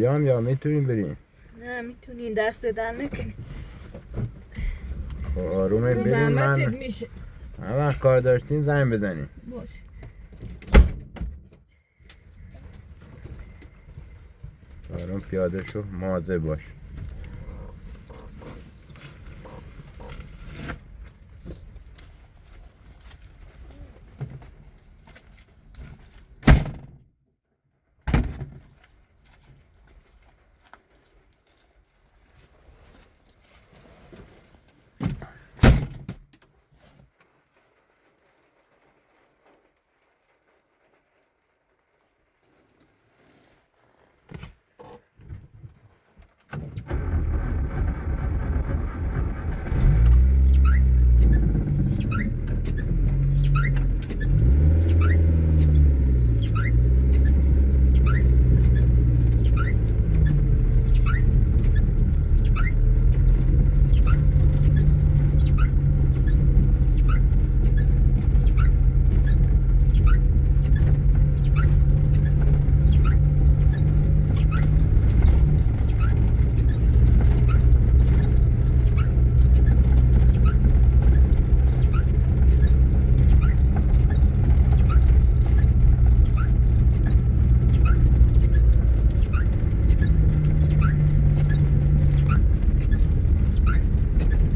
بیام یا میتونیم بریم؟ نه میتونین دست در نکنی. آرومه بریم. زحمتت میشه. هر وقت کار داشتین زنگ بزنیم. باشه. آروم پیاده شو، مواظب باش.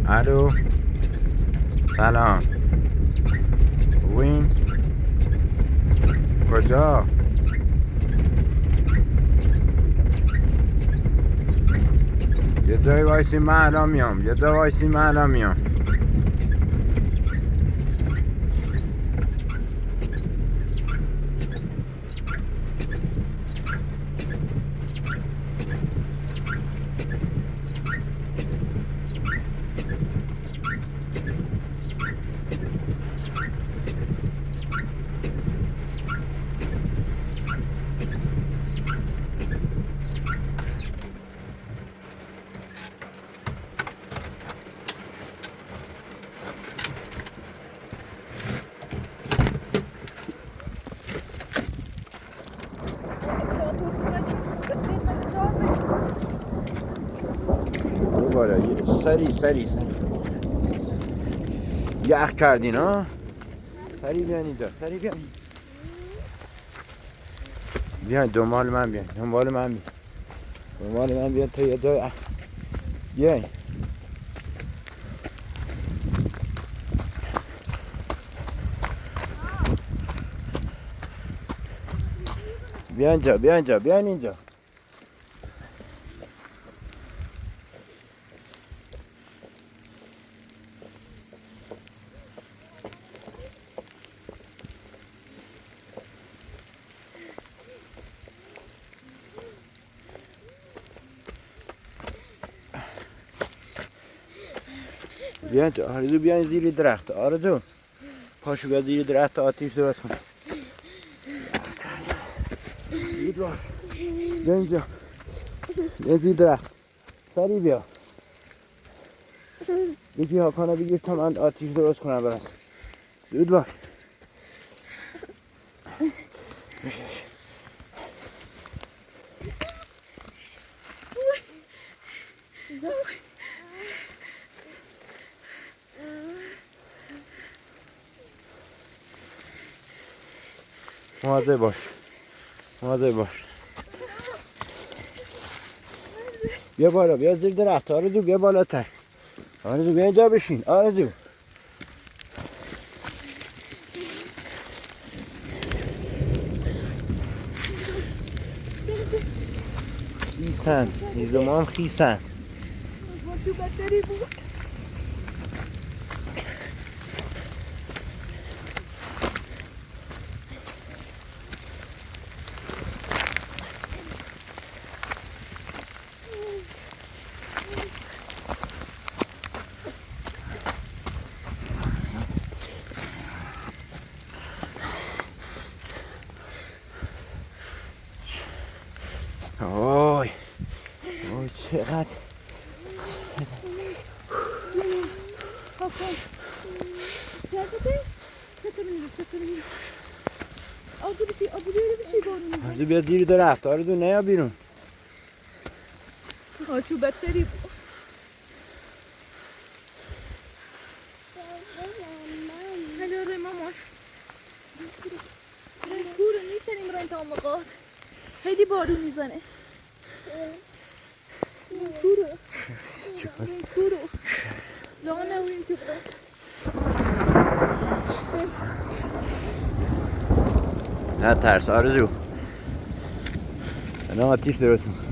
الو سلام. وین کجا؟ یه جای وایسی من الان میام. سری یخ کردین ها. سری بیان اینجا. بیان دنبال من بیان تا یه جای بیان. بیان اینجا. آرزو بیان زیر درخت. آرزو پاشو بیا زیر درخت آتیش درست کن. بیا اینجا. بیا زیر درخت. سری بیا. یکی هاکانه بگیر تا من آتیش درست کنم برات. زود باش. مواظب باش. بیا بالا. بیا زیر درخت. آرزو بیا بالاتر. آرزو بیا اینجا بشین. آرزو خیسن. نیزمان خیسن. اوه چقدر آرزو بیا زیر درخت. آرزو نیا بیرون. آچو بدتری بود. هلو مامان کورو نیتنیم رنگ تا مقاد خیلی بارون میزنه. کورو جان نوریم تو برد. نه ترس آرزو. الان آتیش درست میکنم.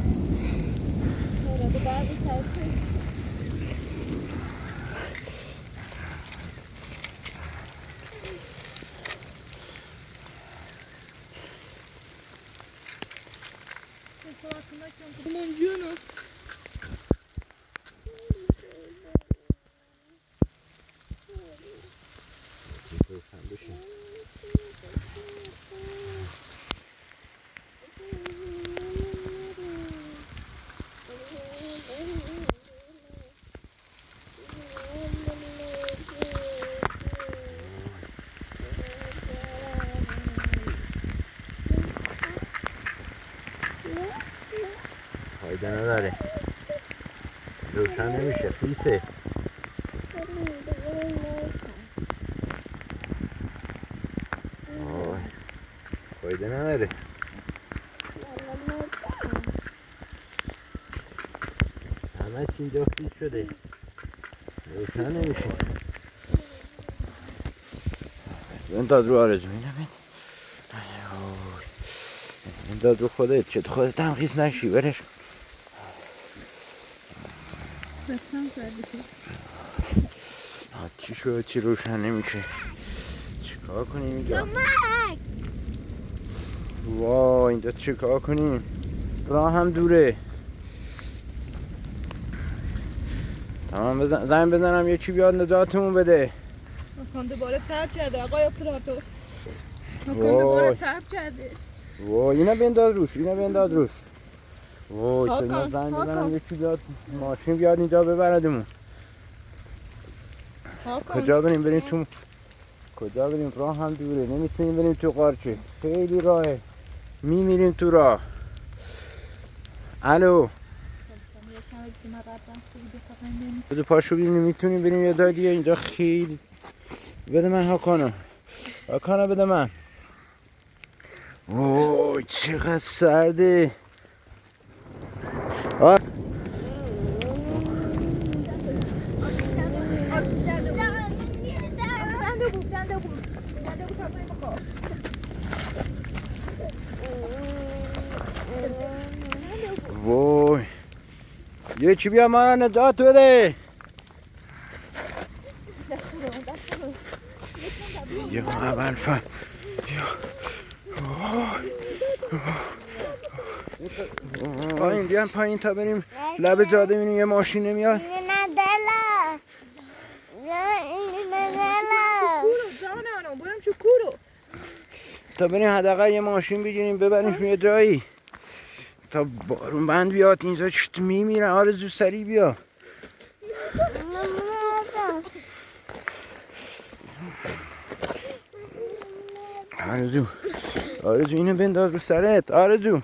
فایده نداره روشن نمیشه خیسه. فایده نداره. همه چی اینجا خیس شده روشن نمیشه. بنداز رو آرزو اینم بنداز رو خودت هم خیس نشی برش. چی شد چی روشن نمیشه چیکار کنیم اینجا؟ وای اینجا چیکار کنیم؟ راه هم دوره. تمام زنگ بزنم یکی بیاد نجاتمون بده. مکان دوباره ترب کرده آقای اپراتور. مکان دوباره ترب کرده. وای اینو بنداز روش وای تو اینا زنگ بزنم یکی بیاد ماشین بیاد اینجا ببردمون. کجا بریم تو کجا بریم؟ راه هم دوره نمیتونیم بریم تو قارچه خیلی راهه میمیریم تو راه. الو بذار پاشو ببینیم میتونیم بریم یه جای دیگه. اینجا خیلی بده من هاکانو بده من. وای چقدر سرده. وای یکی بیا من نجات بده. یا اول پایین بیان پایین تا بریم لب جاده ببینیم یه ماشین نمیاد. تا بریم حداقل یه ماشین بگیریم ببریمشون یه جایی تا بارون بند بیاد. اینجا چت میمیرن. آرزو سریع بیا. آرزو اینو بنداز رو سرت. آرزو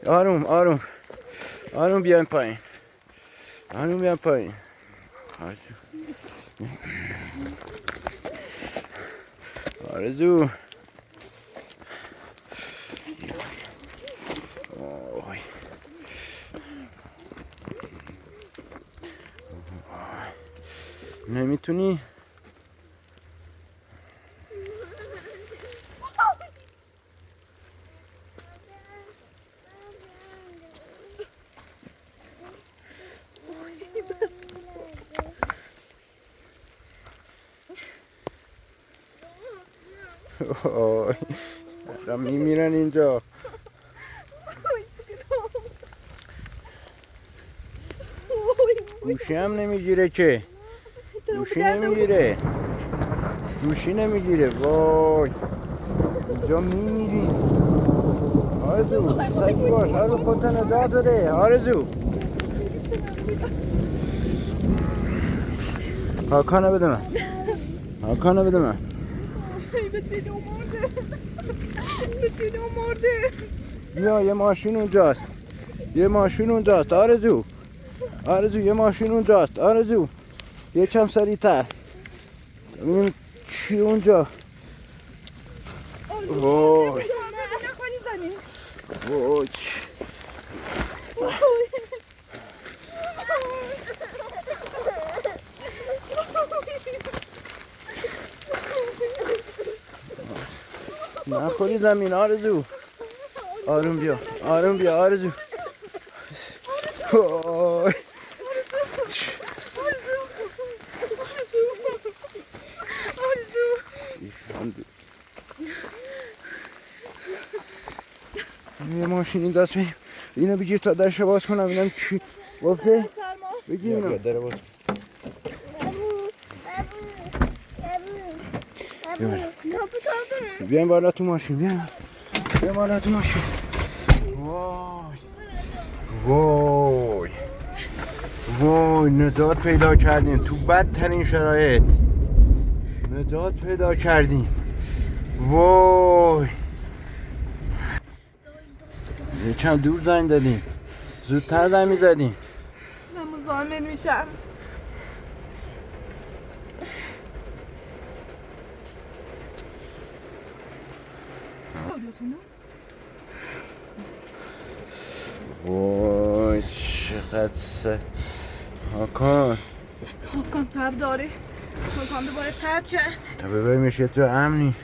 آروم بیاین پایین. آرزو نمیتونی؟ دارم میمیرن اینجا. گوشی هم نمیگیره که. گوشی نمیگیره. وای اینجا میمیریم. آرزو سعی باش. آرزو خودت نجات بده. آرزو هاکانو بده من. بیا یه ماشین اونجاست. یه ماشین اونجاست آرزو. آرزو یه ماشین اونجاست آرزو. یکم سریعتر. ببینیم چی اونجا. وای وای نخوری زمین آرزو. آروم بیا آروم بیا آرزو. وای. یه ماشین این دست بیم اینو بگیر تا درشو باز کنم اینم چی گفته بگی اینو داره باز بیایم بالا تو ماشین بیایم بالا تو ماشین. وای وای وای نجات پیدا کردیم تو بدترین شرایط. نجات پیدا کردیم. وای یکم دور زنگ دادیم زودتر زنگ میزدیم. من مزاحم میشم. وای چقدر هاکان تب داره. هاکان دوباره تب کرد. تا ببریمش یه تو امنی.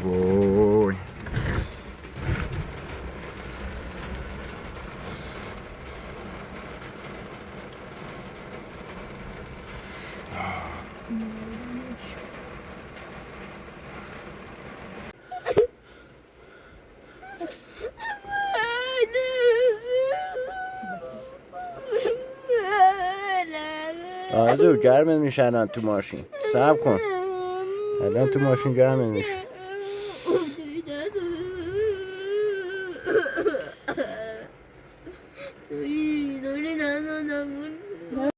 وای آرزو گرمت میشه الان تو ماشین. صبر کن الان تو ماشین گرمت میشه.